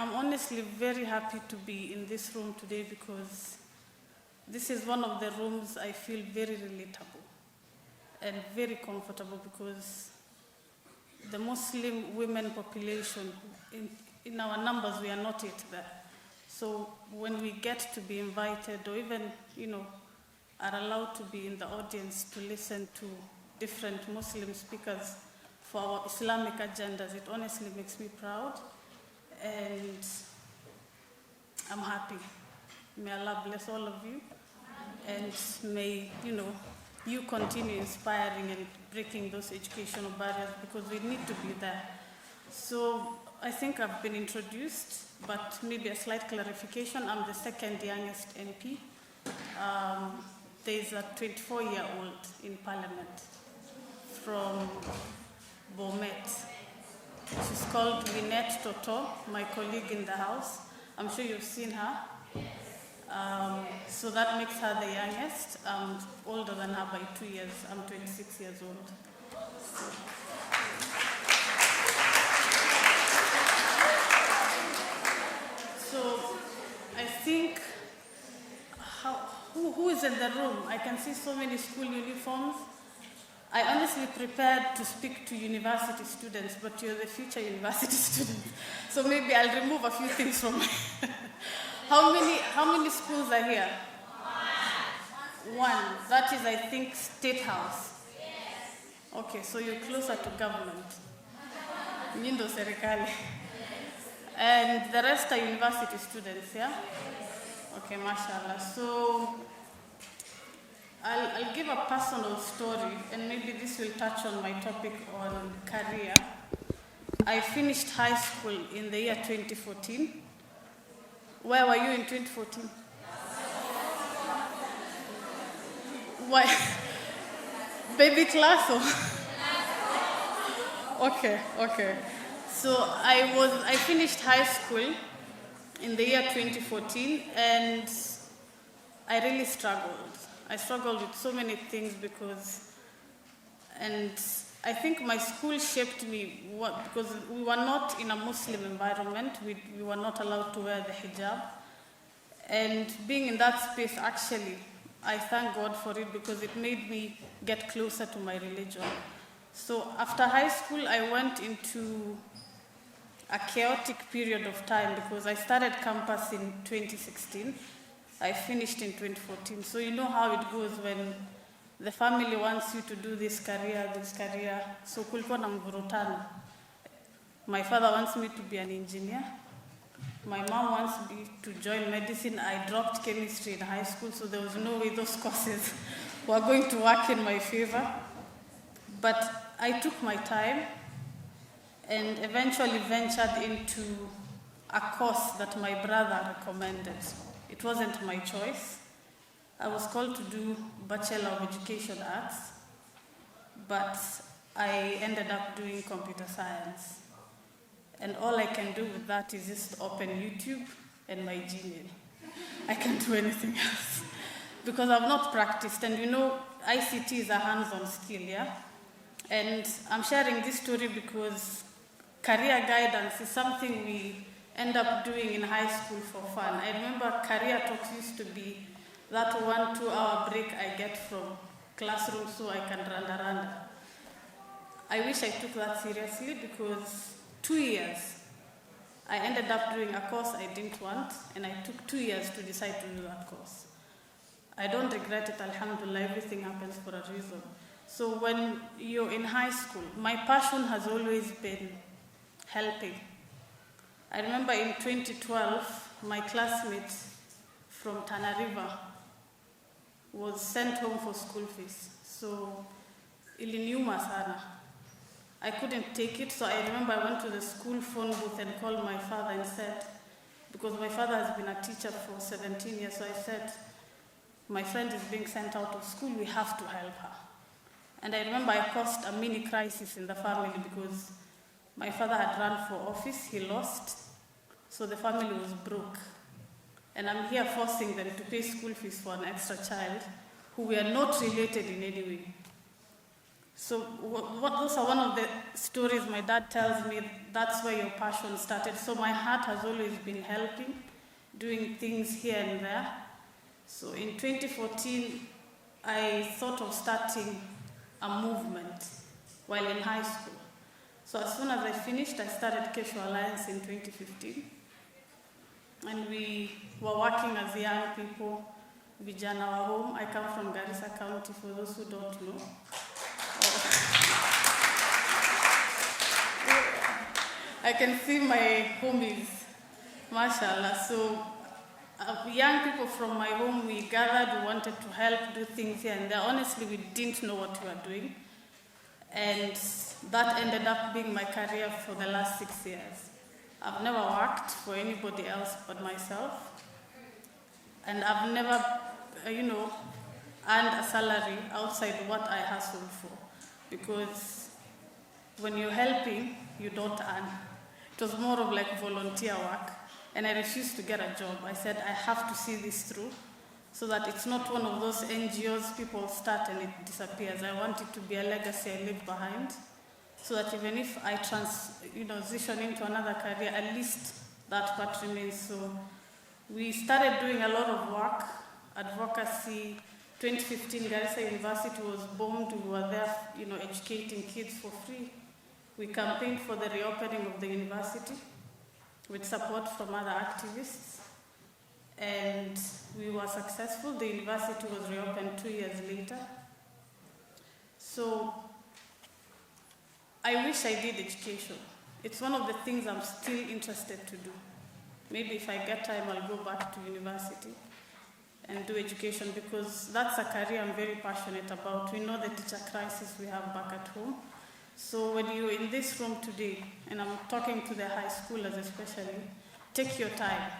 am honestly very happy to be in this room today because this is one of the rooms I feel very relatable and very comfortable because the Muslim women population, in our numbers, we are not yet there. So when we get to be invited or even, are allowed to be in the audience to listen to different Muslim speakers for our Islamic agendas, it honestly makes me proud. And I'm happy. May Allah bless all of you. And may, you continue inspiring and breaking those educational barriers because we need to be there. So I think I've been introduced, but maybe a slight clarification. I'm the second youngest MP. There's a 24-year-old in Parliament from Bomet. She's called Lynette Toto, my colleague in the House. I'm sure you've seen her. So that makes her the youngest. I'm older than her by 2 years. I'm 26 years old. So I think, who is in the room? I can see so many school uniforms. I honestly prepared to speak to university students, but you're the future university students. So maybe I'll remove a few things from my... How many schools are here? One. That is, I think, State House. Okay, so you're closer to government. Nyindo serikali. And the rest are university students, yeah? Okay, mashallah. So I'll give a personal story, and maybe this will touch on my topic on career. I finished high school in the year 2014. Where were you in 2014? Why? Baby class or? Okay. So I finished high school in the year 2014, and I really struggled. I struggled with so many things and I think my school shaped me because we were not in a Muslim environment. We were not allowed to wear the hijab. And being in that space, actually, I thank God for it because it made me get closer to my religion. So after high school, I went into a chaotic period of time because I started campus in 2016. I finished in 2014. So you know how it goes when the family wants you to do this career. So kulikuwa na mvurutano. My father wants me to be an engineer. My mom wants me to join medicine. I dropped chemistry in high school, so there was no way those courses were going to work in my favor. But I took my time and eventually ventured into a course that my brother recommended. It wasn't my choice. I was called to do Bachelor of Education Arts, but I ended up doing computer science. And all I can do with that is just open YouTube and my Gmail. I can't do anything else because I've not practiced. And ICT is a hands-on skill, yeah? And I'm sharing this story because career guidance is something we end up doing in high school for fun. I remember career talks used to be that 1-2 hour break I get from classroom so I can run. I wish I took that seriously because 2 years I ended up doing a course I didn't want, and I took 2 years to decide to do that course. I don't regret it, alhamdulillah, everything happens for a reason. So when you're in high school, my passion has always been helping. I remember in 2012, my classmate from Tana River was sent home for school fees. So iliniuma sana. I couldn't take it, so I remember I went to the school phone booth and called my father and said, because my father has been a teacher for 17 years, so I said, my friend is being sent out of school, we have to help her. And I remember I caused a mini crisis in the family because my father had run for office, he lost, so the family was broke. And I'm here forcing them to pay school fees for an extra child who we are not related in any way. So those are one of the stories my dad tells me. That's where your passion started. So my heart has always been helping, doing things here and there. So in 2014, I thought of starting a movement while in high school. So as soon as I finished, I started Kesho Alliance in 2015. And we were working as young people, vijana wa home. I come from Garissa County, for those who don't know. I can see my homies, mashallah. So young people from my home, we gathered, we wanted to help do things here and there. Honestly, we didn't know what we were doing. And that ended up being my career for the last 6 years. I've never worked for anybody else but myself. And I've never, earned a salary outside what I hustled for. Because when you're helping, you don't earn. It was more of like volunteer work. And I refused to get a job. I said, I have to see this through so that it's not one of those NGOs people start and it disappears. I want it to be a legacy I leave behind so that even if I transition into another career, at least that part remains. So we started doing a lot of work, advocacy. 2015, Garissa University was bombed. We were there, educating kids for free. We campaigned for the reopening of the university with support from other activists. And we were successful. The university was reopened 2 years later. So I wish I did education. It's one of the things I'm still interested to do. Maybe if I get time, I'll go back to university and do education because that's a career I'm very passionate about. We know the teacher crisis we have back at home. So when you're in this room today, and I'm talking to the high schoolers especially, take your time.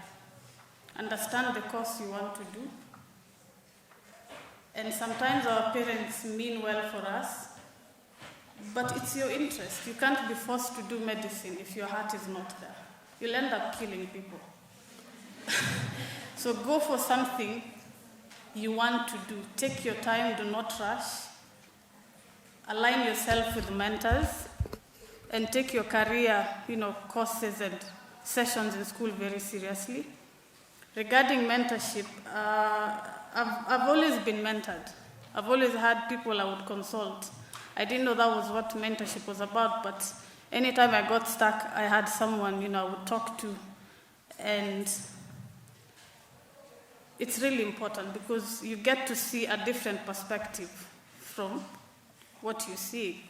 Understand the course you want to do. And sometimes our parents mean well for us, but it's your interest. You can't be forced to do medicine if your heart is not there. You'll end up killing people. So go for something you want to do. Take your time, do not rush. Align yourself with mentors and take your career, courses and sessions in school very seriously. Regarding mentorship, I've always been mentored. I've always had people I would consult. I didn't know that was what mentorship was about, but anytime I got stuck, I had someone, I would talk to. And it's really important because you get to see a different perspective from what you see.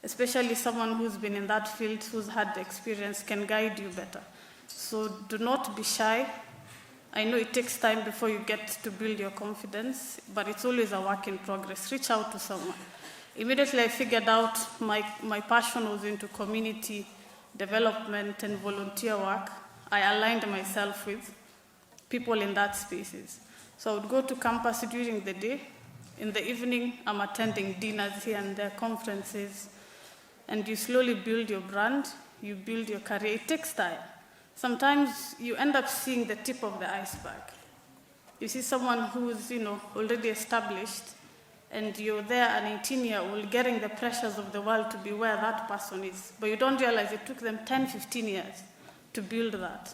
Especially someone who's been in that field, who's had the experience, can guide you better. So do not be shy. I know it takes time before you get to build your confidence, but it's always a work in progress. Reach out to someone. Immediately I figured out my passion was into community development and volunteer work. I aligned myself with people in that spaces. So I would go to campus during the day. In the evening, I'm attending dinners here and there, conferences, and you slowly build your brand, you build your career. It takes time. Sometimes you end up seeing the tip of the iceberg. You see someone who's, already established, and you're there, an 18-year-old, getting the pressures of the world to be where that person is. But you don't realize it took them 10, 15 years to build that.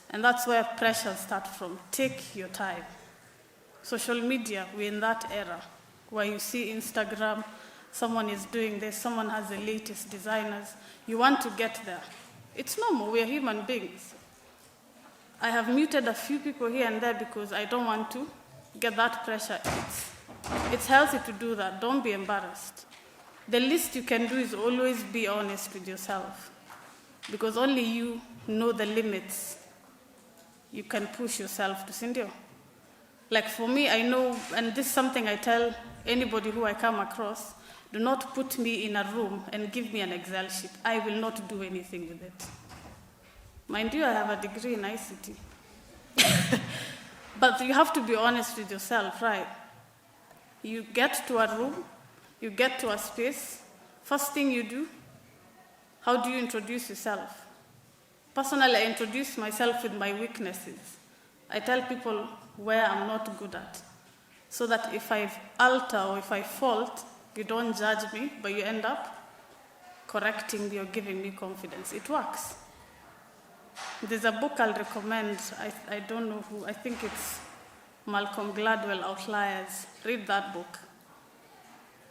And that's where pressures start from. Take your time. Social media, we're in that era where you see Instagram, someone is doing this, someone has the latest designers. You want to get there. It's normal, we're human beings. I have muted a few people here and there because I don't want to get that pressure. It's healthy to do that, don't be embarrassed. The least you can do is always be honest with yourself because only you know the limits you can push yourself to, Cindy. Like for me, I know, and this is something I tell anybody who I come across, do not put me in a room and give me an Excel sheet. I will not do anything with it. Mind you, I have a degree in ICT. But you have to be honest with yourself, right? You get to a room, you get to a space, first thing you do, how do you introduce yourself? Personally, I introduce myself with my weaknesses. I tell people where I'm not good at, so that if I alter or if I fault, You don't judge me, but you end up correcting me or giving me confidence. It works. There's a book I'll recommend. I don't know who. I think it's Malcolm Gladwell, Outliers. Read that book.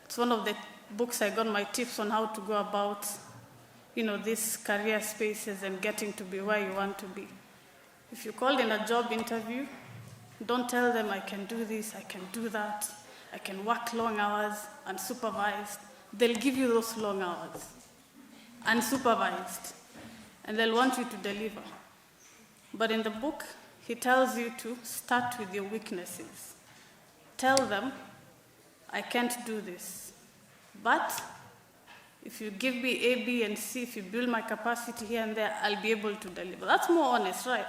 It's one of the books I got my tips on how to go about, these career spaces and getting to be where you want to be. If you're called in a job interview, don't tell them I can do this, I can do that, I can work long hours, unsupervised. They'll give you those long hours, unsupervised, and they'll want you to deliver. But in the book, he tells you to start with your weaknesses. Tell them, I can't do this, but if you give me A, B, and C, if you build my capacity here and there, I'll be able to deliver. That's more honest, right?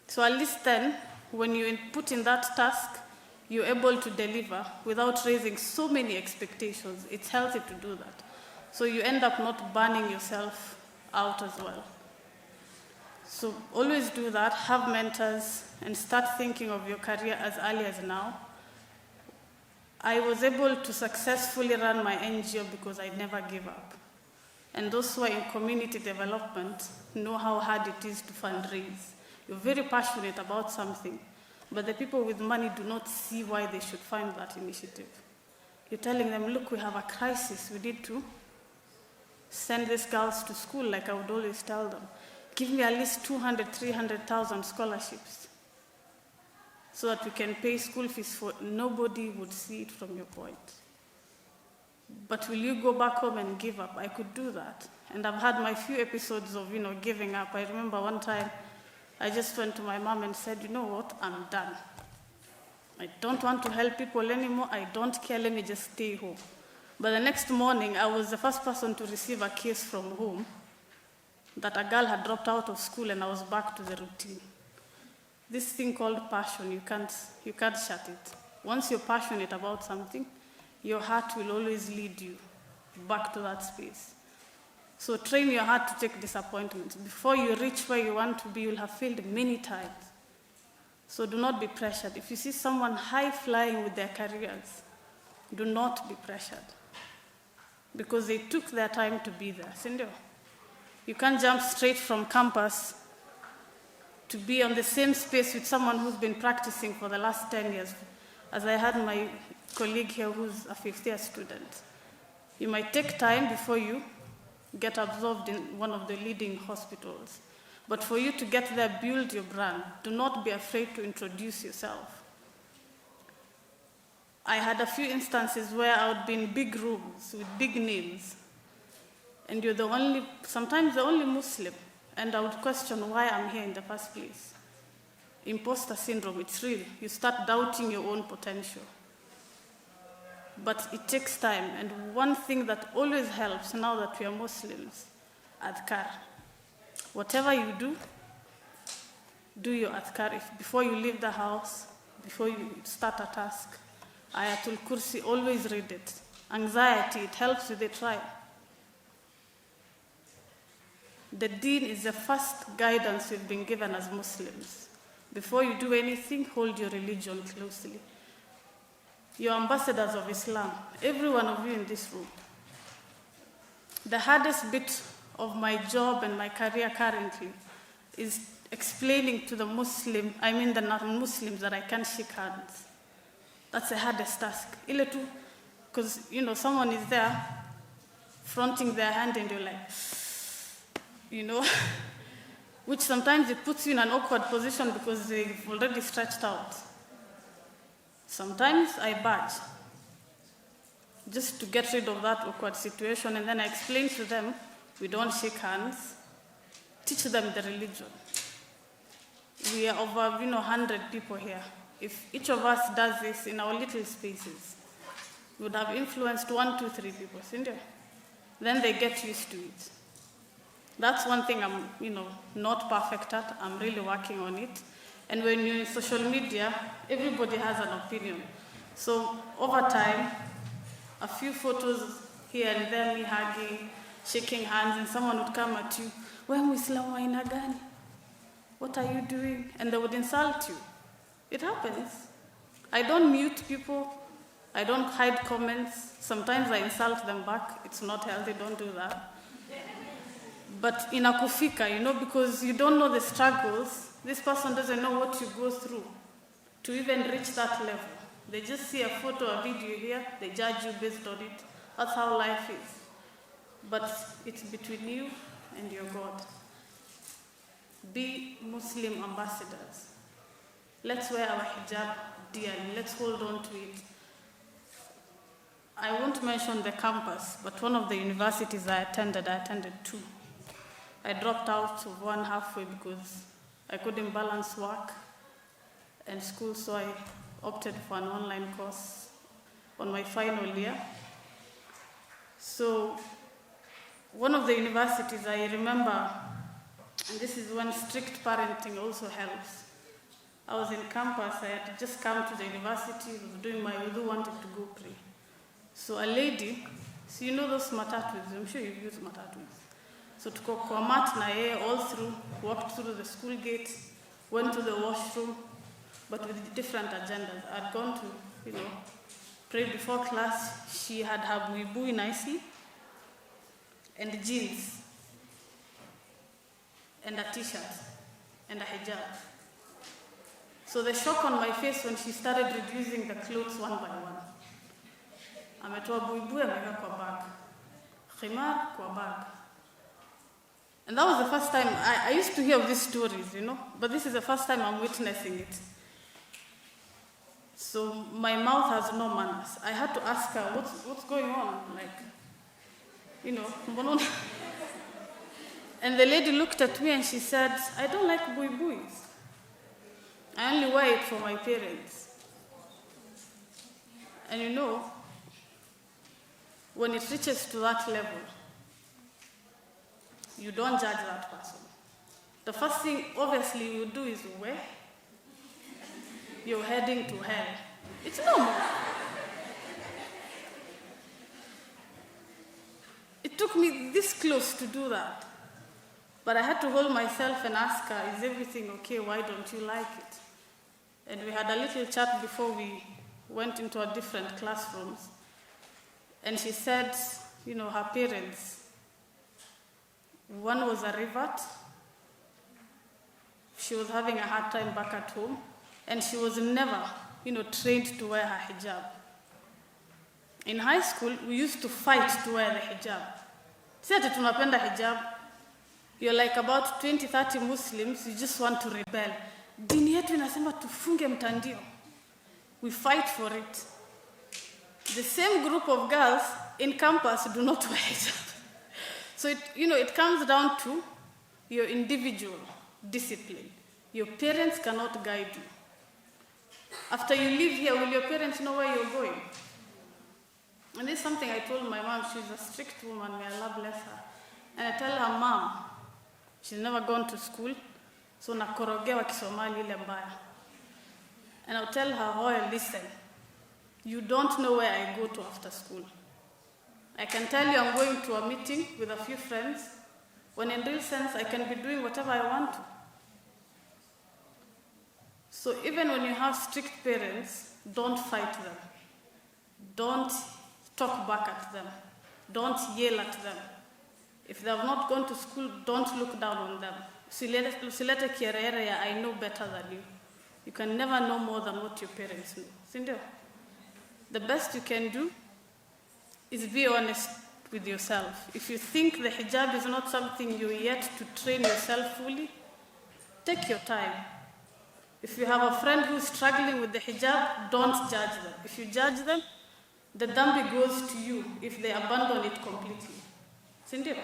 So at least then, when you put in that task, you're able to deliver without raising so many expectations. It's healthy to do that. So you end up not burning yourself out as well. So always do that, have mentors, and start thinking of your career as early as now. I was able to successfully run my NGO because I never give up. And those who are in community development know how hard it is to fundraise. You're very passionate about something, but the people with money do not see why they should fund that initiative. You're telling them, look, we have a crisis. We need to send these girls to school, like I would always tell them. Give me at least 200, 300,000 scholarships so that we can pay school fees for. Nobody would see it from your point. But will you go back home and give up? I could do that. And I've had my few episodes of, giving up. I remember one time I just went to my mom and said, you know what, I'm done. I don't want to help people anymore. I don't care, let me just stay home. But the next morning, I was the first person to receive a case from home that a girl had dropped out of school and I was back to the routine. This thing called passion, you can't shut it. Once you're passionate about something, your heart will always lead you back to that space. So train your heart to take disappointments. Before you reach where you want to be, you'll have failed many times. So do not be pressured. If you see someone high-flying with their careers, do not be pressured. Because they took their time to be there. Sindio? You can't jump straight from campus to be on the same space with someone who's been practicing for the last 10 years. As I had my colleague here who's a fifth-year student. You might take time before you get absorbed in one of the leading hospitals. But for you to get there, build your brand. Do not be afraid to introduce yourself. I had a few instances where I would be in big rooms with big names, and you're sometimes the only Muslim, and I would question why I'm here in the first place. Imposter syndrome, it's real. You start doubting your own potential. But it takes time, and one thing that always helps now that we are Muslims, adhkar. Whatever you do your adhkar. Before you leave the house, before you start a task, Ayatul Kursi, always read it. Anxiety, it helps with it, right? The deen is the first guidance we've been given as Muslims. Before you do anything, hold your religion closely. You're ambassadors of Islam, every one of you in this room. The hardest bit of my job and my career currently is explaining to the non-Muslims that I can't shake hands. That's the hardest task. Because, someone is there fronting their hand and you're like, which sometimes it puts you in an awkward position because they've already stretched out. Sometimes I badge just to get rid of that awkward situation, and then I explain to them, we don't shake hands, teach them the religion. We are over 100 people here. If each of us does this in our little spaces, we would have influenced 1, 2, 3 people, isn't it? Then they get used to it. That's one thing I'm, not perfect at. I'm really working on it. And when you're in social media, everybody has an opinion. So over time, a few photos here and there, me hugging, shaking hands, and someone would come at you, "Wewe Muslima wa aina gani? What are you doing?" And they would insult you. It happens. I don't mute people. I don't hide comments. Sometimes I insult them back. It's not healthy, don't do that. But inakufika, because you don't know the struggles. This person doesn't know what you go through to even reach that level. They just see a photo, a video here, they judge you based on it. That's how life is. But it's between you and your God. Be Muslim ambassadors. Let's wear our hijab dearly. Let's hold on to it. I won't mention the campus, but one of the universities I attended two. I dropped out of one halfway because I couldn't balance work and school, so I opted for an online course on my final year. So one of the universities I remember, and this is when strict parenting also helps. I was in campus, I had just come to the university, was doing my wudu, wanted to go pray. So a lady, so you know those matatus, I'm sure you've used matatus. So tuko kwa mat na yeye all through, walked through the school gate, went to the washroom, but with different agendas. I'd gone to, pray before class. She had her buibui nicely, and jeans, and a t-shirt, and a hijab. So the shock on my face when she started reducing the clothes one by one. Ametoa buibui, ameweka kwa bag. Khimar kwa bag. And that was the first time, I used to hear of these stories, but this is the first time I'm witnessing it. So my mouth has no manners. I had to ask her, what's going on? And the lady looked at me and she said, I don't like buibuis. I only wear it for my parents. And when it reaches to that level, you don't judge that person. The first thing, obviously, you do is where you're heading to hell. It's normal. It took me this close to do that. But I had to hold myself and ask her, is everything okay? Why don't you like it? And we had a little chat before we went into our different classrooms. And she said, her parents, one was a revert. She was having a hard time back at home, and she was never, trained to wear her hijab. In high school, we used to fight to wear the hijab. Si ati tunapenda hijab. You're like about 20, 30 Muslims, you just want to rebel. Dini yetu inasema tufunge mtandio. We fight for it. The same group of girls in campus do not wear hijab. So it comes down to your individual discipline. Your parents cannot guide you. After you leave here, will your parents know where you're going? And this is something I told my mom. She's a strict woman, may Allah bless her. And I tell her, Mom, she's never gone to school, so nakorogewa Kisomali ile mbaya. And I'll tell her, oh, listen, you don't know where I go to after school. I can tell you I'm going to a meeting with a few friends, when in real sense I can be doing whatever I want to. So even when you have strict parents, don't fight them. Don't talk back at them. Don't yell at them. If they have not gone to school, don't look down on them. Usilete kierere ya I know better than you. You can never know more than what your parents know. Sindio? The best you can do is be honest with yourself. If you think the hijab is not something you're yet to train yourself fully, take your time. If you have a friend who's struggling with the hijab, don't judge them. If you judge them, the dhambi goes to you if they abandon it completely. Sindio?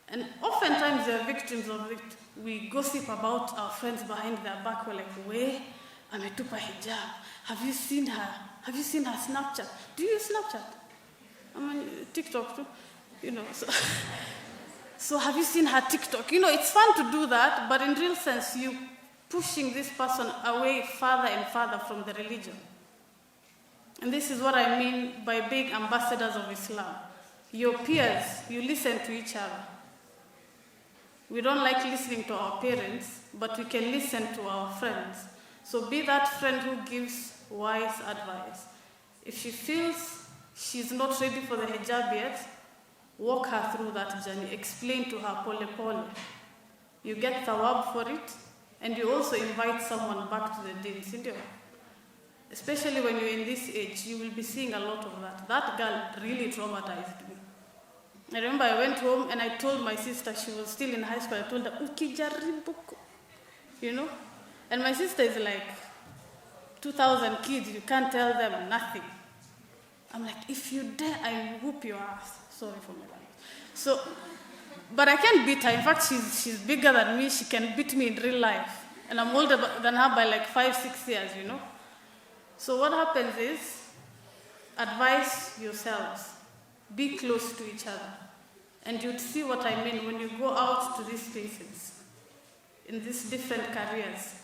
And oftentimes they are victims of it. We gossip about our friends behind their back. We're like, we ametupa hijab. Have you seen her? Have you seen her Snapchat? Do you use Snapchat? I mean, TikTok too. So have you seen her TikTok? It's fun to do that, but in real sense, you pushing this person away farther and farther from the religion. And this is what I mean by being ambassadors of Islam. Your peers, you listen to each other. We don't like listening to our parents, but we can listen to our friends. So be that friend who gives wise advice. If she feels she's not ready for the hijab yet, walk her through that journey. Explain to her pole pole. You get thawab for it, and you also invite someone back to the deen. Especially when you're in this age, you will be seeing a lot of that. That girl really traumatized me. I remember I went home and I told my sister, she was still in high school, I told her, ukijaribu, and my sister is like, 2,000 kids, you can't tell them nothing. I'm like, if you dare, I will whoop your ass. Sorry for my language. So, but I can't beat her. In fact, she's bigger than me. She can beat me in real life. And I'm older than her by like 5-6 years, So what happens is, advise yourselves. Be close to each other. And you'd see what I mean when you go out to these spaces, in these different careers.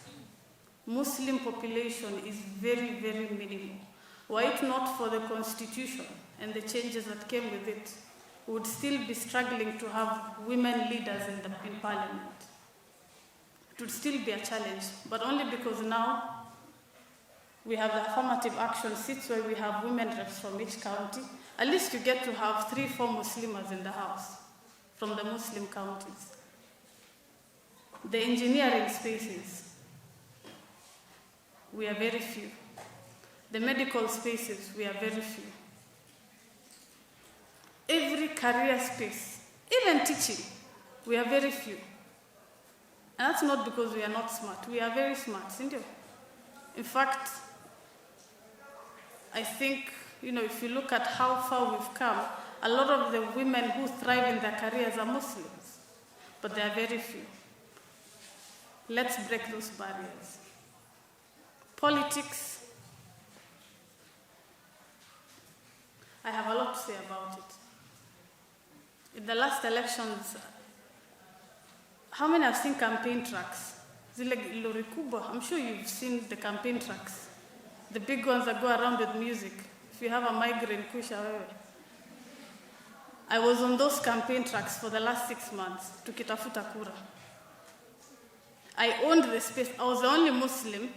Muslim population is very, very minimal. Were it not for the constitution and the changes that came with it, we would still be struggling to have women leaders in parliament. It would still be a challenge, but only because now we have the affirmative action seats where we have women reps from each county. At least you get to have 3-4 Muslimas in the house from the Muslim counties. The engineering spaces, we are very few. The medical spaces, we are very few. Every career space, even teaching, we are very few. And that's not because we are not smart. We are very smart, isn't it? In fact, I think, if you look at how far we've come, a lot of the women who thrive in their careers are Muslims, but they are very few. Let's break those barriers. Politics, I have a lot to say about it. In the last elections, how many have seen campaign tracks? I'm sure you've seen the campaign tracks. The big ones that go around with music. If you have a migraine, kusha wewe. I was on those campaign tracks for the last 6 months, tukitafuta kura. I owned the space. I was the only Muslim,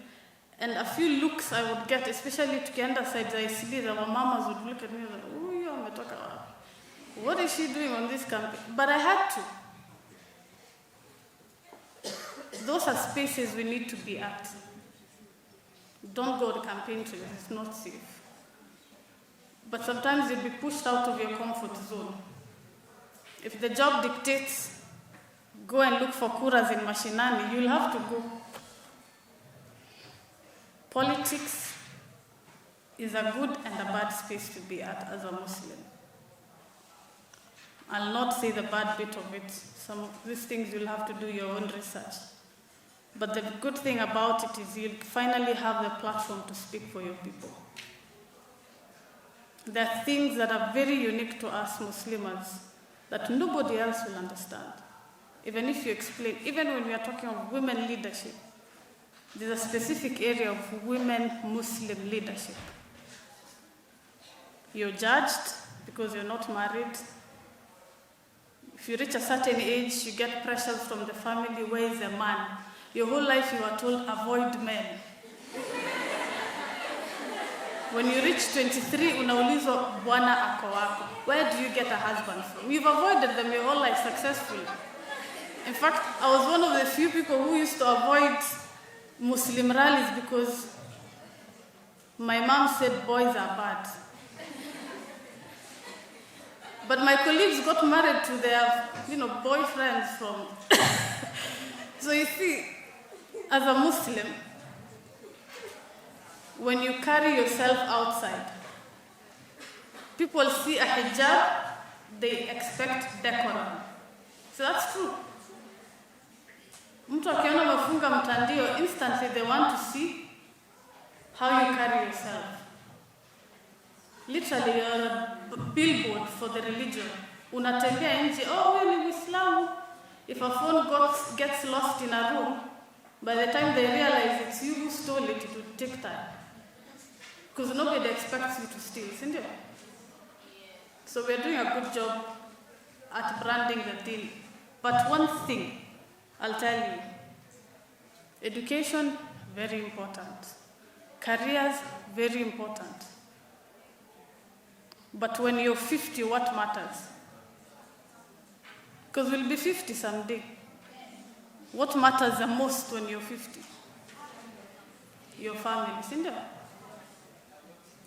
and a few looks I would get, especially tukienda sides I see that our mamas would look at me like, oh, you ametoka wapi? What is she doing on this campaign? But I had to. Those are spaces we need to be at. Don't go to campaign trails, it's not safe. But sometimes you'll be pushed out of your comfort zone. If the job dictates, go and look for kuras in mashinani, you'll have to go. Politics is a good and a bad space to be at as a Muslim. I'll not say the bad bit of it. Some of these things you'll have to do your own research. But the good thing about it is you'll finally have the platform to speak for your people. There are things that are very unique to us Muslims that nobody else will understand. Even if you explain, even when we are talking of women leadership, there's a specific area of women Muslim leadership. You're judged because you're not married. If you reach a certain age, you get pressures from the family, where is a man? Your whole life you are told, avoid men. When you reach 23, unaulizwa bwana ako wako. Where do you get a husband from? You've avoided them your whole life successfully. In fact, I was one of the few people who used to avoid Muslim rallies because my mom said boys are bad. But my colleagues got married to their, boyfriends from. So you see, as a Muslim, when you carry yourself outside, people see a hijab, they expect decorum. So that's true. Mtu akiona mafunga mtandio, instantly they want to see how you carry yourself. Literally, you're a billboard for the religion. Unatembea nje, oh, wewe ni Muislamu. If a phone gets lost in a room, by the time they realize it's you who stole it, it will take time. Because nobody expects you to steal, isn't it? So we're doing a good job at branding the deal. But one thing, I'll tell you, education, very important. Careers, very important. But when you're 50, what matters? Because we'll be 50 someday. What matters the most when you're 50? Your family, isn't it?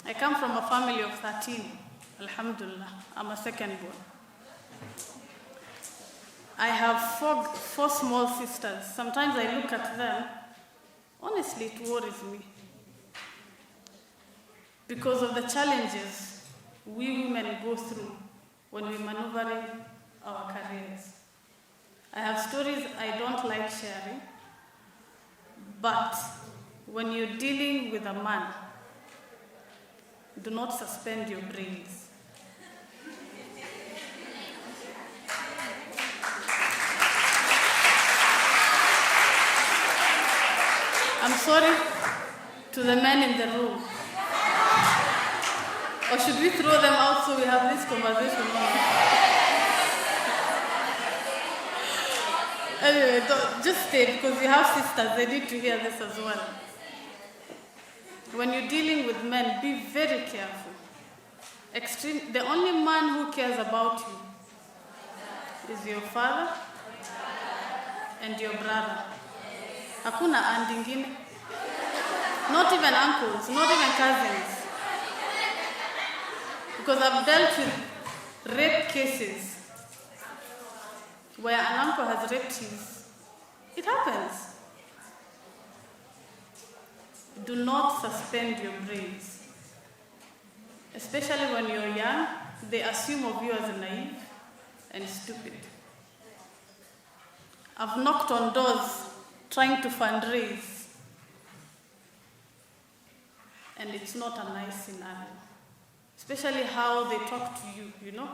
I come from a family of 13. Alhamdulillah, I'm a second born. I have four small sisters. Sometimes I look at them, honestly, it worries me. Because of the challenges we women go through when we maneuver our careers. I have stories I don't like sharing, but when you're dealing with a man, do not suspend your brains. I'm sorry to the men in the room. Or should we throw them out so we have this conversation? Anyway, just stay because you have sisters, they need to hear this as well. When you're dealing with men, be very careful. The only man who cares about you is your father and your brother. Hakuna aunt ingine. Not even uncles, not even cousins. Because I've dealt with rape cases where an uncle has raped his. It happens. Do not suspend your brains. Especially when you're young, they assume of you as naive and stupid. I've knocked on doors trying to fundraise, and it's not a nice scenario. Especially how they talk to you, you know?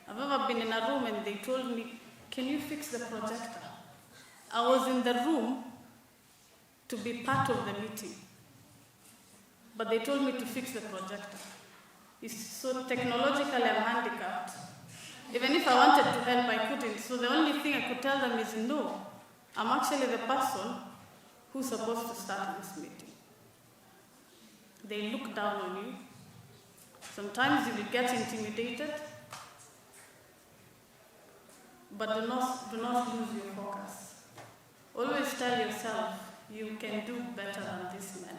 I've ever been in a room and they told me, can you fix the projector? I was in the room to be part of the meeting, but they told me to fix the projector. So technologically I'm handicapped. Even if I wanted to help, I couldn't. So the only thing I could tell them is no. I'm actually the person who's supposed to start this meeting. They look down on you. Sometimes you will get intimidated, but do not lose your focus. Always tell yourself, you can do better than this man.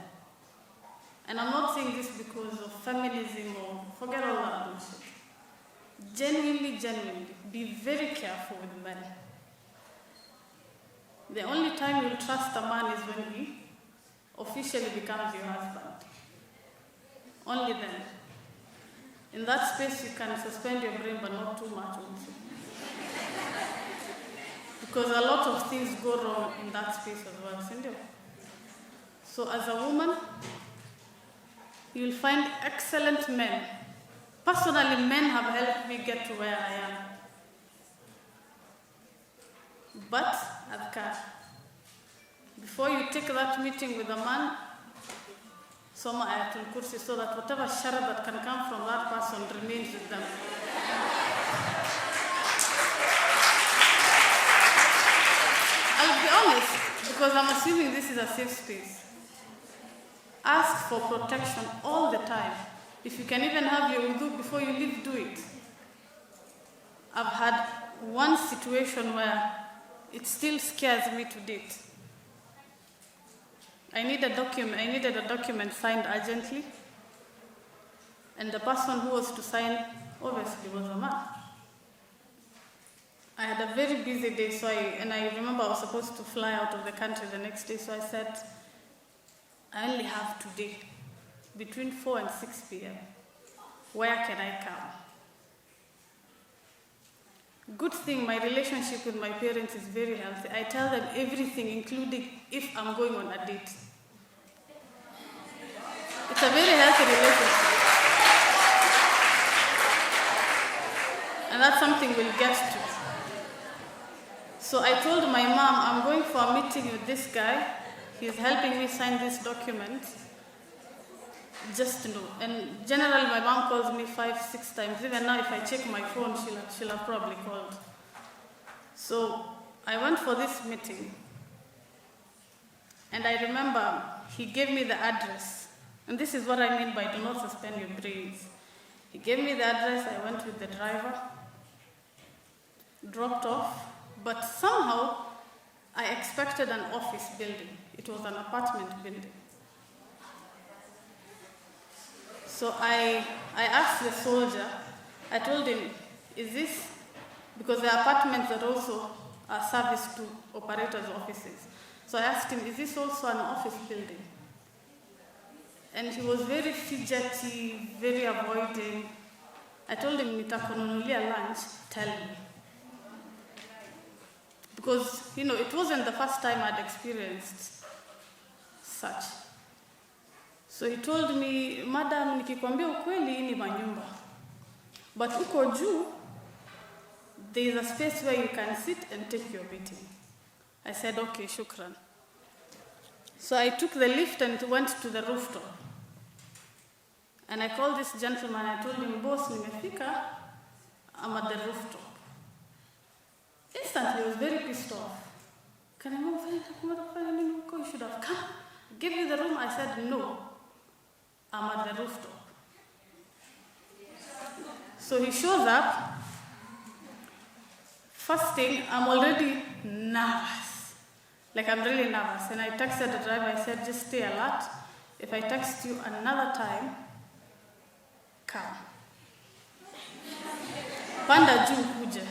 And I'm not saying this because of feminism or forget all that bullshit. Genuinely, be very careful with men. The only time you'll trust a man is when he officially becomes your husband. Only then. In that space, you can suspend your brain, but not too much also. Because a lot of things go wrong in that space as well, isn't it? So as a woman, you'll find excellent men. Personally, men have helped me get to where I am. But, adhkar, before you take that meeting with a man, Soma Ayatul Kursi, so that whatever shara that can come from that person remains with them. I'll be honest, because I'm assuming this is a safe space. Ask for protection all the time. If you can even have your wudu before you leave, do it. I've had one situation where it still scares me to date. I needed a document signed urgently, and the person who was to sign obviously was a man. I had a very busy day, and I remember I was supposed to fly out of the country the next day, so I said, I only have today, between 4 and 6 p.m. Where can I come? Good thing, my relationship with my parents is very healthy. I tell them everything, including if I'm going on a date. It's a very healthy relationship. And that's something we'll get to. So I told my mom, I'm going for a meeting with this guy. He's helping me sign this document. Just know. And generally, my mom calls me 5-6 times. Even now, if I check my phone, she'll have probably called. So I went for this meeting. And I remember he gave me the address. And this is what I mean by do not suspend your brains. He gave me the address, I went with the driver, dropped off, but somehow I expected an office building. It was an apartment building. So I asked the soldier, I told him, is this, because the apartments are also a service to operators' offices. So I asked him, is this also an office building? And he was very fidgety, very avoiding. I told him, nitakununulia lunch, tell me. Because, it wasn't the first time I'd experienced such. So he told me, madam, nikikwambia ukweli ni manyumba. But uko juu, there is a space where you can sit and take your beating. I said, okay, shukran. So I took the lift and went to the rooftop. And I called this gentleman, I told him, boss, nimefika, I'm at the rooftop. Instantly, he was very pissed off. Can I move? You should have come. Give me the room. I said, no, I'm at the rooftop. So he shows up. First thing, I'm already nervous. Like, I'm really nervous. And I texted the driver, I said, just stay alert. If I text you another time, come. Panda juu kuja.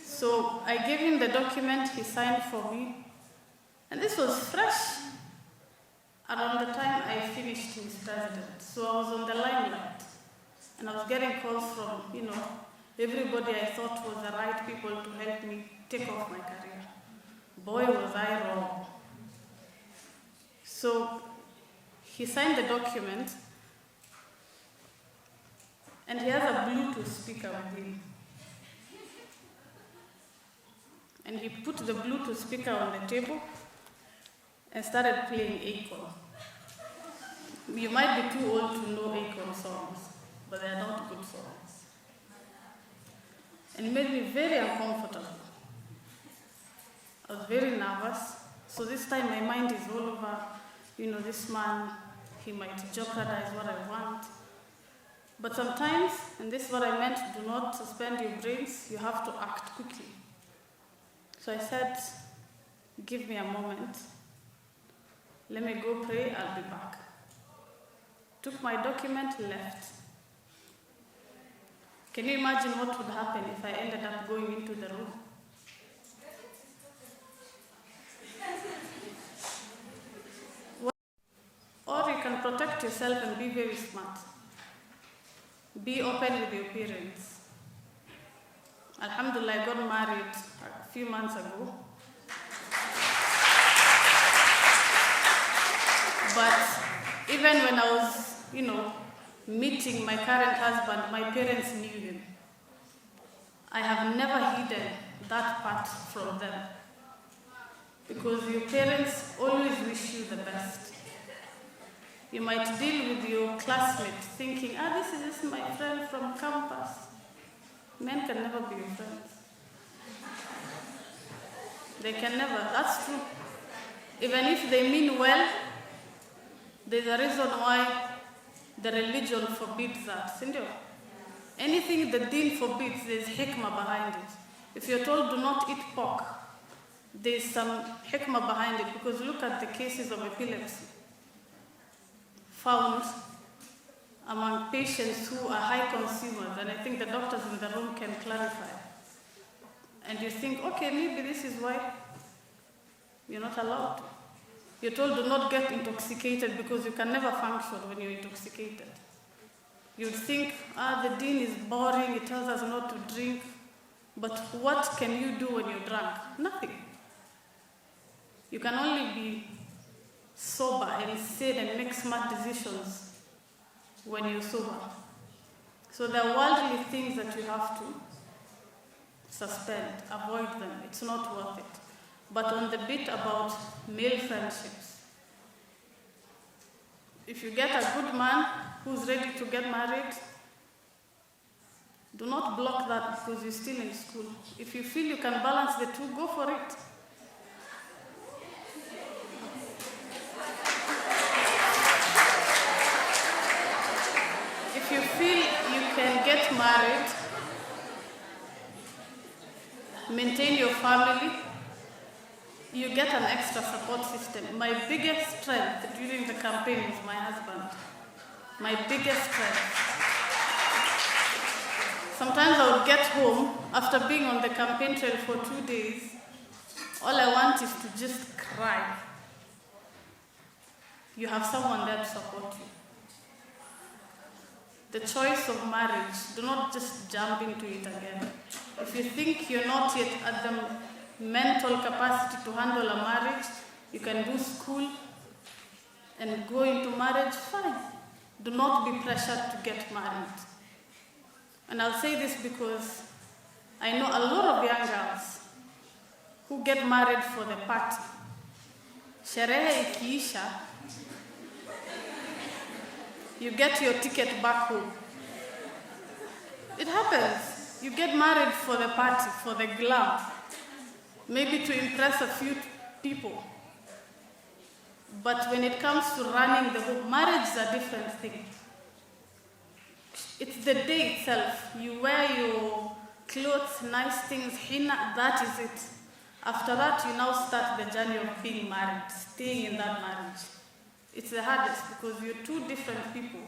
So I gave him the document, he signed for me. And this was fresh around the time I finished Miss President. So I was on the limelight. And I was getting calls from, everybody I thought was the right people to help me take off my career. Boy, was I wrong. So he signed the document, and he has a Bluetooth speaker with him. And he put the Bluetooth speaker on the table and started playing Akon. You might be too old to know Akon songs, but they are not good songs. And it made me very uncomfortable. I was very nervous. So this time my mind is all over, this man, he might jeopardize what I want. But sometimes, and this is what I meant, do not suspend your brains, you have to act quickly. So I said, give me a moment. Let me go pray, I'll be back. Took my document, left. Can you imagine what would happen if I ended up going into the room? Or you can protect yourself and be very smart. Be open with your parents. Alhamdulillah, I got married a few months ago. But even when I was, meeting my current husband, my parents knew him. I have never hidden that part from them. Because your parents always wish you the best. You might deal with your classmates thinking, this is my friend from campus. Men can never be your friends. They can never, that's true. Even if they mean well, there's a reason why the religion forbids that. Anything the deen forbids, there's hikmah behind it. If you're told do not eat pork, there's some hikmah behind it, because look at the cases of epilepsy found among patients who are high consumers, and I think the doctors in the room can clarify. And you think, okay, maybe this is why you're not allowed to. You're told do not get intoxicated because you can never function when you're intoxicated. You'd think, the deen is boring, it tells us not to drink, but what can you do when you're drunk? Nothing. You can only be sober and sane and make smart decisions when you're sober. So there are worldly things that you have to suspend, avoid them. It's not worth it. But on the bit about male friendships, if you get a good man who's ready to get married, do not block that because you're still in school. If you feel you can balance the two, go for it. married, maintain your family, you get an extra support system. My biggest strength during the campaign is my husband. My biggest strength. Sometimes I would get home after being on the campaign trail for 2 days. All I want is to just cry. You have someone there to support you. The choice of marriage, do not just jump into it again. If you think you're not yet at the mental capacity to handle a marriage, you can do school and go into marriage, fine. Do not be pressured to get married. And I'll say this because I know a lot of young girls who get married for the party. Sherehe ikiisha, you get your ticket back home. It happens. You get married for the party, for the glam, maybe to impress a few people. But when it comes to running the home, marriage is a different thing. It's the day itself. You wear your clothes, nice things, henna, that is it. After that, you now start the journey of being married, staying in that marriage. It's the hardest because you're two different people,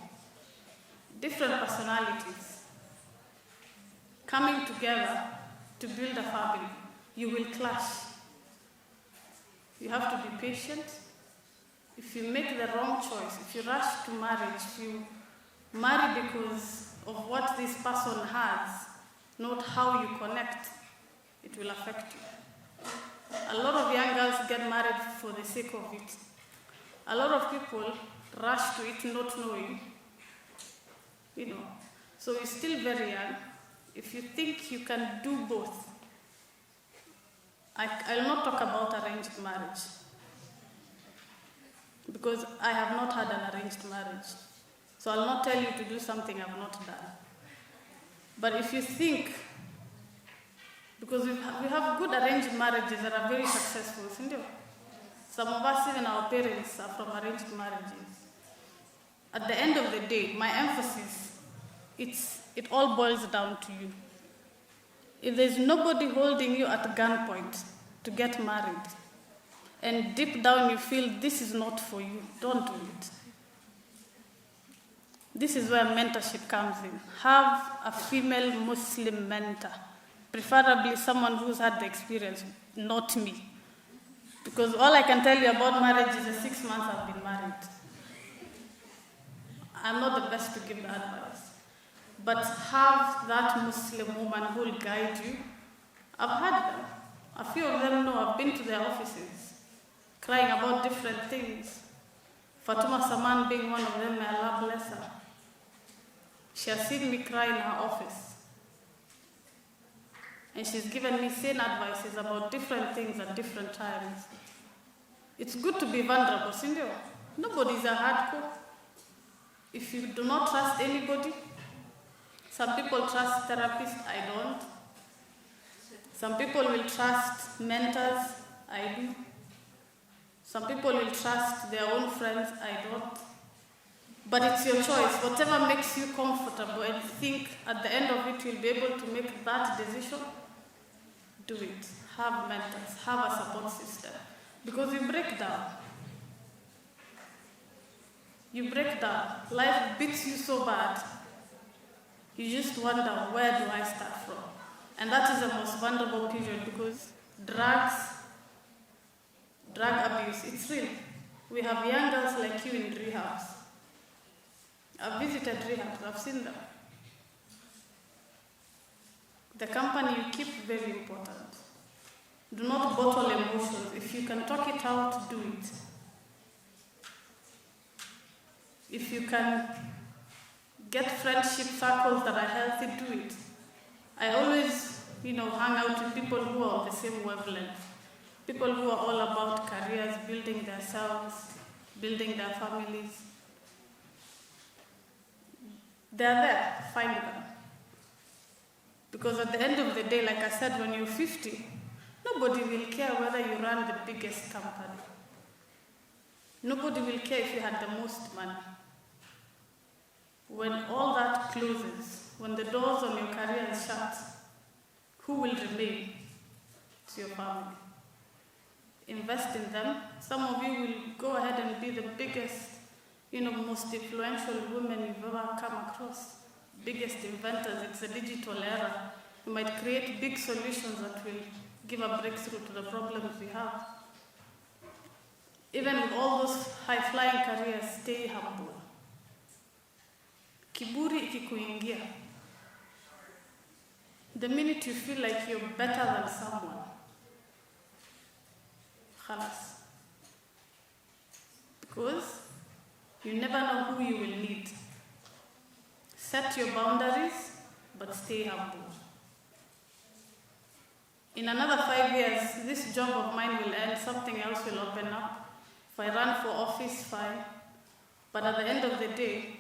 different personalities, coming together to build a family. You will clash. You have to be patient. If you make the wrong choice, if you rush to marriage, if you marry because of what this person has, not how you connect, it will affect you. A lot of young girls get married for the sake of it. A lot of people rush to it not knowing, So you're still very young. If you think you can do both, I'll not talk about arranged marriage because I have not had an arranged marriage. So I'll not tell you to do something I've not done. But if you think, because we have good arranged marriages that are very successful, isn't it? Some of us, even our parents, are from arranged marriages. At the end of the day, my emphasis, it all boils down to you. If there's nobody holding you at gunpoint to get married, and deep down you feel this is not for you, don't do it. This is where mentorship comes in. Have a female Muslim mentor, preferably someone who's had the experience, not me. Because all I can tell you about marriage is the 6 months I've been married. I'm not the best to give the advice. But have that Muslim woman who will guide you. I've had them. A few of them know I've been to their offices, crying about different things. Fatuma Saman being one of them, may Allah bless her. She has seen me cry in her office. And she's given me sane advices about different things at different times. It's good to be vulnerable, Cindy. Nobody's a hardcore. If you do not trust anybody, some people trust therapists, I don't. Some people will trust mentors, I do. Some people will trust their own friends, I don't. But it's your choice. Whatever makes you comfortable and think at the end of it you'll be able to make that decision, do it. Have mentors, have a support system. Because you break down. You break down. Life beats you so bad, you just wonder, where do I start from? And that is the most vulnerable period because drug abuse, it's real. We have young girls like you in rehabs. I've visited rehabs, I've seen them. The company you keep, very important. Do not bottle emotions. If you can talk it out, do it. If you can get friendship circles that are healthy, do it. I always, hang out with people who are on the same wavelength. People who are all about careers, building themselves, building their families. They're there, find them. Because at the end of the day, like I said, when you're 50, nobody will care whether you run the biggest company. Nobody will care if you had the most money. When all that closes, when the doors on your career is shut, who will remain? It's your family. Invest in them. Some of you will go ahead and be the biggest, most influential women you've ever come across, biggest inventors. It's a digital era. You might create big solutions that will give a breakthrough to the problems we have. Even with all those high-flying careers, stay humble. Kiburi ikikuingia. The minute you feel like you're better than someone, khalas. Because you never know who you will need. Set your boundaries, but stay humble. In another 5 years, this job of mine will end, something else will open up. If I run for office, fine. But at the end of the day,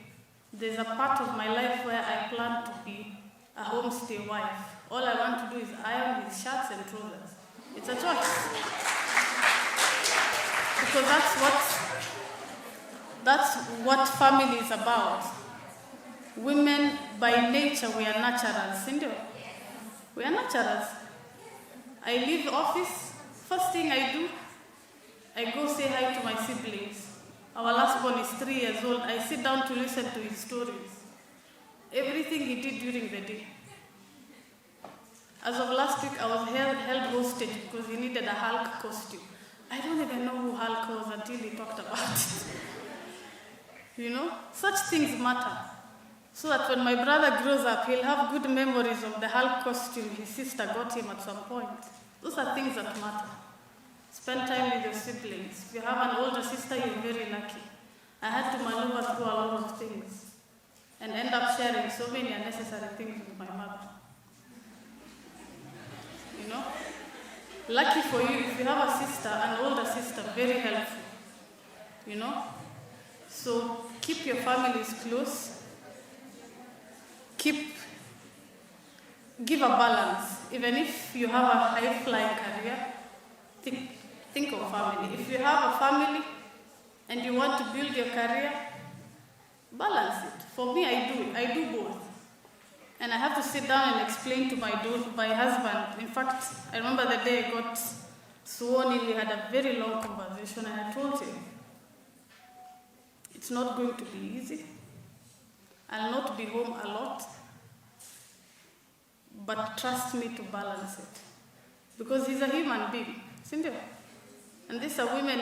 there's a part of my life where I plan to be a homestay wife. All I want to do is iron his shirts and trousers. It's a choice. Because that's what family is about. Women, by nature, we are nurturers. We are nurturers. I leave the office, first thing I do, I go say hi to my siblings. Our last born is 3 years old. I sit down to listen to his stories. Everything he did during the day. As of last week, I was held hostage because he needed a Hulk costume. I don't even know who Hulk was until he talked about it. Such things matter. So that when my brother grows up, he'll have good memories of the Hulk costume his sister got him at some point. Those are things that matter. Spend time with your siblings. If you have an older sister, you're very lucky. I had to maneuver through a lot of things and end up sharing so many unnecessary things with my mother. Lucky for you, if you have a sister, an older sister, very helpful. So keep your families close. Give a balance. Even if you have a high-flying career, think of family. If you have a family and you want to build your career, balance it. For me, I do both. And I have to sit down and explain to my husband. In fact, I remember the day I got sworn in, we had a very long conversation, and I told him, it's not going to be easy. I'll not be home a lot, but trust me to balance it. Because he's a human being, isn't he? And these are women,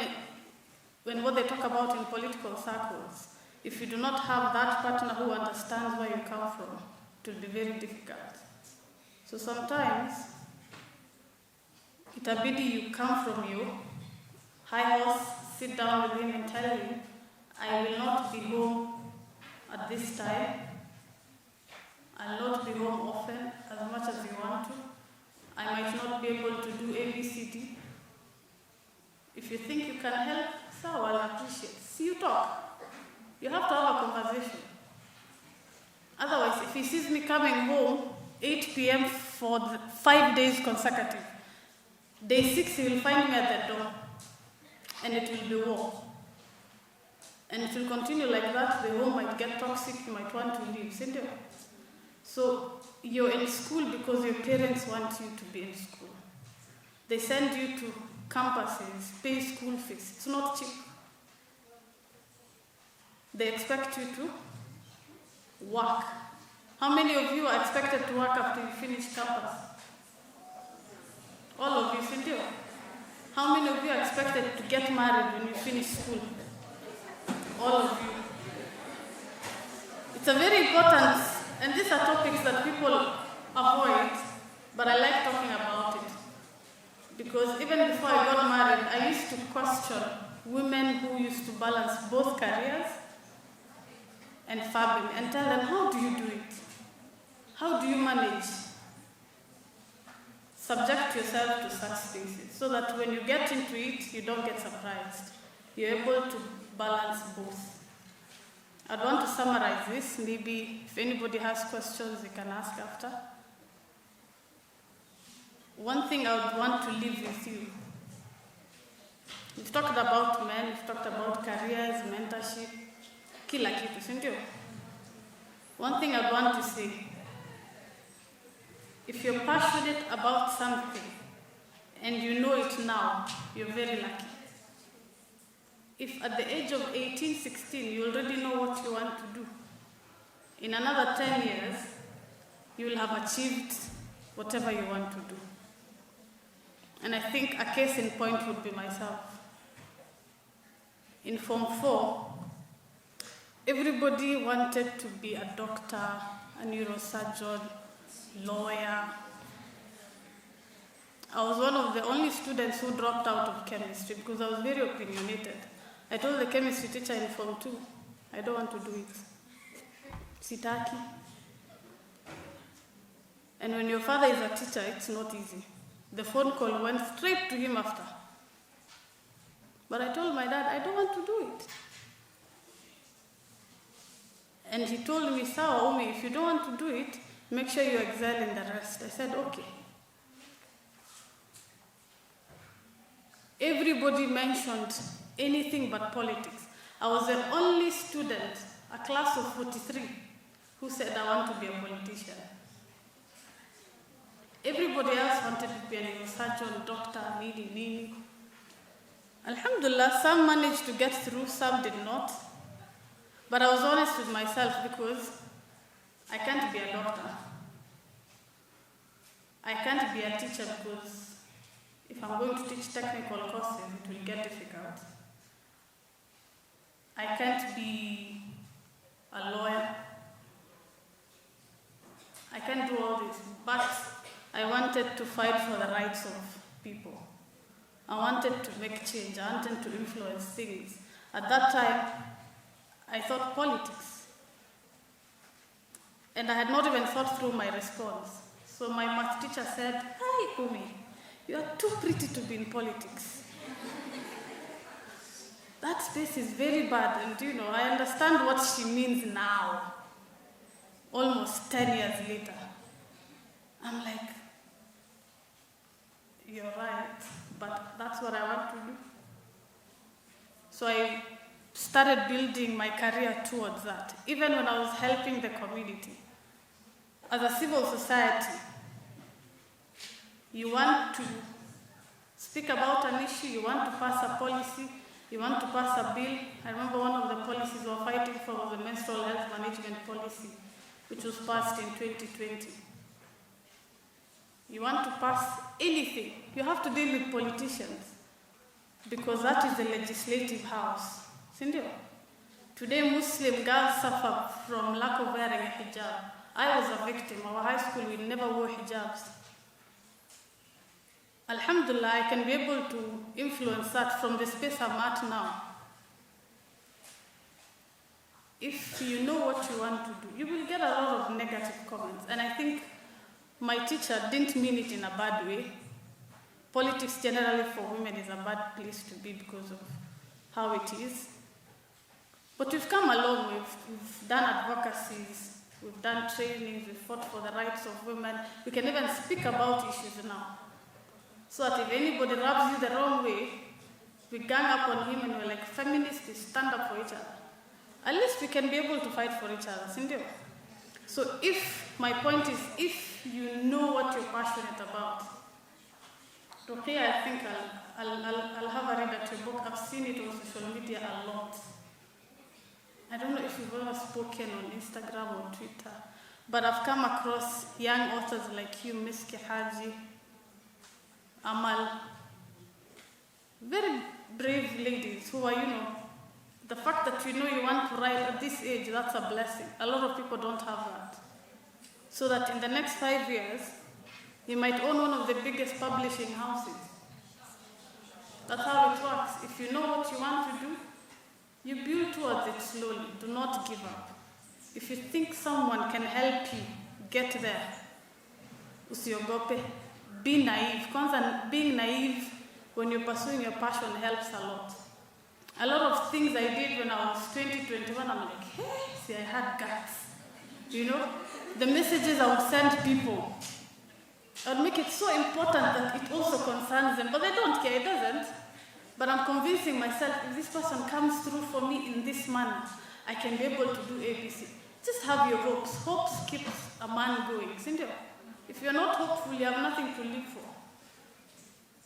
when what they talk about in political circles, if you do not have that partner who understands where you come from, it will be very difficult. So sometimes, itabidi you come from your high horse, sit down with him and tell him, I will not be home at this time. I'll not be home often as much as you want to. I might not be able to do ABCD. If you think you can help, so I'll appreciate. See, you talk. You have to have a conversation. Otherwise, if he sees me coming home 8 p.m. for 5 days consecutive, day 6 he will find me at the door, and it will be war. And it will continue like that. The home might get toxic, you might want to leave, isn't it? So you're in school because your parents want you to be in school. They send you to campuses, pay school fees. It's not cheap. They expect you to work. How many of you are expected to work after you finish campus? All of you, isn't it? How many of you are expected to get married when you finish school? All of you. It's a very important, and these are topics that people avoid, but I like talking about it. Because even before I got married, I used to question women who used to balance both careers and family and tell them, how do you do it? How do you manage? Subject yourself to such things so that when you get into it, you don't get surprised. You're able to balance both. I'd want to summarize this. Maybe if anybody has questions, they can ask after. One thing I would want to leave with you. We've talked about men, we've talked about careers, mentorship, kila kitu, isn't it? One thing I'd want to say, If you're passionate about something and you know it now, you're very lucky. If at the age of 18, 16, you already know what you want to do, in another 10 years, you will have achieved whatever you want to do. And I think a case in point would be myself. In Form 4, everybody wanted to be a doctor, a neurosurgeon, lawyer. I was one of the only students who dropped out of chemistry because I was very opinionated. I told the chemistry teacher in Form 2, I don't want to do it. Sitaki. And when your father is a teacher, it's not easy. The phone call went straight to him after. But I told my dad, I don't want to do it. And he told me, Sawa, Umi, if you don't want to do it, make sure you excel in the rest. I said, okay. Everybody mentioned anything but politics. I was the only student, a class of 43, who said I want to be a politician. Everybody else wanted to be a neurosurgeon, doctor, nini. Alhamdulillah, some managed to get through, some did not. But I was honest with myself because I can't be a doctor. I can't be a teacher because if I'm going to teach technical courses, it will get difficult. I can't be a lawyer. I can't do all this, but I wanted to fight for the rights of people. I wanted to make change. I wanted to influence things. At that time, I thought politics. And I had not even thought through my response. So my math teacher said, "Hi, Umi, you are too pretty to be in politics. That space is very bad." And I understand what she means now, almost 10 years later. I'm like, you're right, but that's what I want to do. So I started building my career towards that, even when I was helping the community. As a civil society, you want to speak about an issue, you want to pass a policy, you want to pass a bill. I remember one of the policies we were fighting for was the menstrual health management policy, which was passed in 2020. You want to pass anything, you have to deal with politicians because that is the legislative house. Sindio? Today, Muslim girls suffer from lack of wearing a hijab. I was a victim. Our high school, we never wore hijabs. Alhamdulillah, I can be able to influence that from the space I'm at now. If you know what you want to do, you will get a lot of negative comments. And I think my teacher didn't mean it in a bad way. Politics generally for women is a bad place to be because of how it is. But we've come a long way. We've done advocacies, we've done trainings, we've fought for the rights of women. We can even speak about issues now. So that if anybody rubs you the wrong way, we gang up on him and we're like, feminists, we stand up for each other. At least we can be able to fight for each other, Cindy. So my point is, if you know what you're passionate about, okay, I think I'll have a read at your book. I've seen it on social media a lot. I don't know if you've ever spoken on Instagram or Twitter, but I've come across young authors like you, Miski Haji, Amal, very brave ladies who are, the fact that you want to write at this age, that's a blessing. A lot of people don't have that. So that in the next 5 years, you might own one of the biggest publishing houses. That's how it works. If you know what you want to do, you build towards it slowly. Do not give up. If you think someone can help you get there, usiogope. Be naive. Kwanza, being naive when you're pursuing your passion helps a lot. A lot of things I did when I was 20, 21, I'm like, hey, see, I had guts. The messages I would send people, I would make it so important that it also concerns them, but they don't care, it doesn't. But I'm convincing myself, if this person comes through for me in this manner, I can be able to do ABC. Just have your hopes. Hopes keeps a man going, isn't it? If you're not hopeful, you have nothing to live for.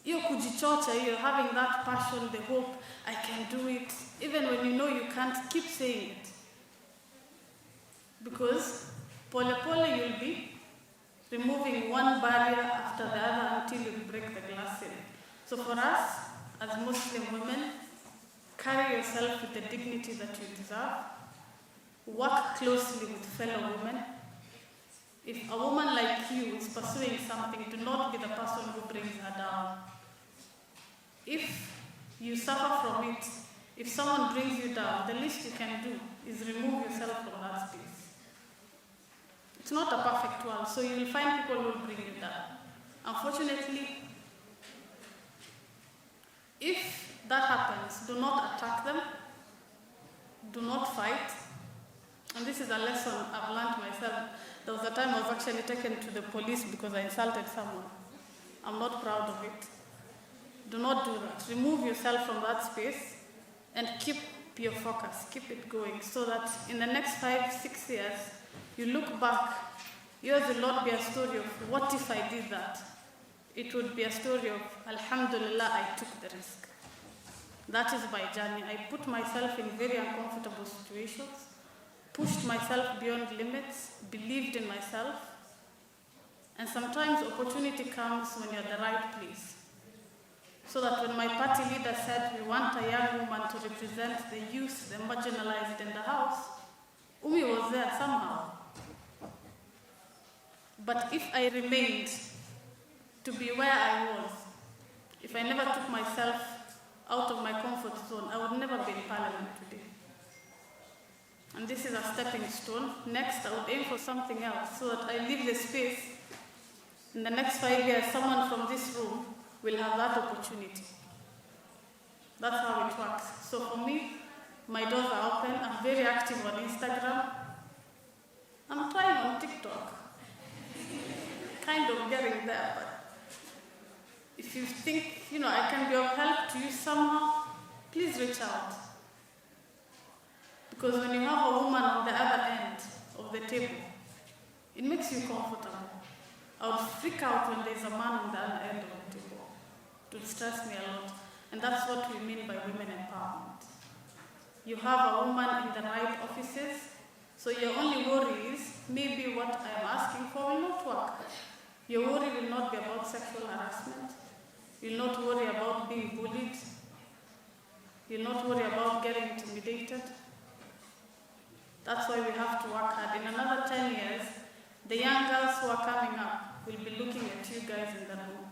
Hiyo kujichocha, you're having that passion, the hope, I can do it. Even when you know you can't, keep saying it. Because pole pole you'll be removing one barrier after the other until you break the glass ceiling. So for us, as Muslim women, carry yourself with the dignity that you deserve. Work closely with fellow women. If a woman like you is pursuing something, do not be the person who brings her down. If you suffer from it, if someone brings you down, the least you can do is remove yourself from that space. It's not a perfect world, so you will find people who will bring you down. Unfortunately, if that happens, do not attack them, do not fight. And this is a lesson I've learned myself. There was a time I was actually taken to the police because I insulted someone. I'm not proud of it. Do not do that. Remove yourself from that space and keep your focus, keep it going, so that in the next 5-6 years, you look back, yours will not be a story of what if I did that. It would be a story of Alhamdulillah, I took the risk. That is my journey. I put myself in very uncomfortable situations, pushed myself beyond limits, believed in myself, and sometimes opportunity comes when you're at the right place. So that when my party leader said we want a young woman to represent the youth, the marginalized in the house, Umi was there somehow. But if I remained to be where I was, if I never took myself out of my comfort zone, I would never be in parliament today. And this is a stepping stone. Next, I would aim for something else so that I leave the space. In the next 5 years, someone from this room will have that opportunity. That's how it works. So for me, my doors are open. I'm very active on Instagram. I'm trying on TikTok. Kind of getting there, but if you think, I can be of help to you somehow, please reach out. Because when you have a woman on the other end of the table, it makes you comfortable. I would freak out when there's a man on the other end of the table. It would stress me a lot. And that's what we mean by women empowerment. You have a woman in the right offices, so your only worry is maybe what I'm asking for will not work. Your worry will not be about sexual harassment. You'll not worry about being bullied. You'll not worry about getting intimidated. That's why we have to work hard. In another 10 years, the young girls who are coming up will be looking at you guys in the room.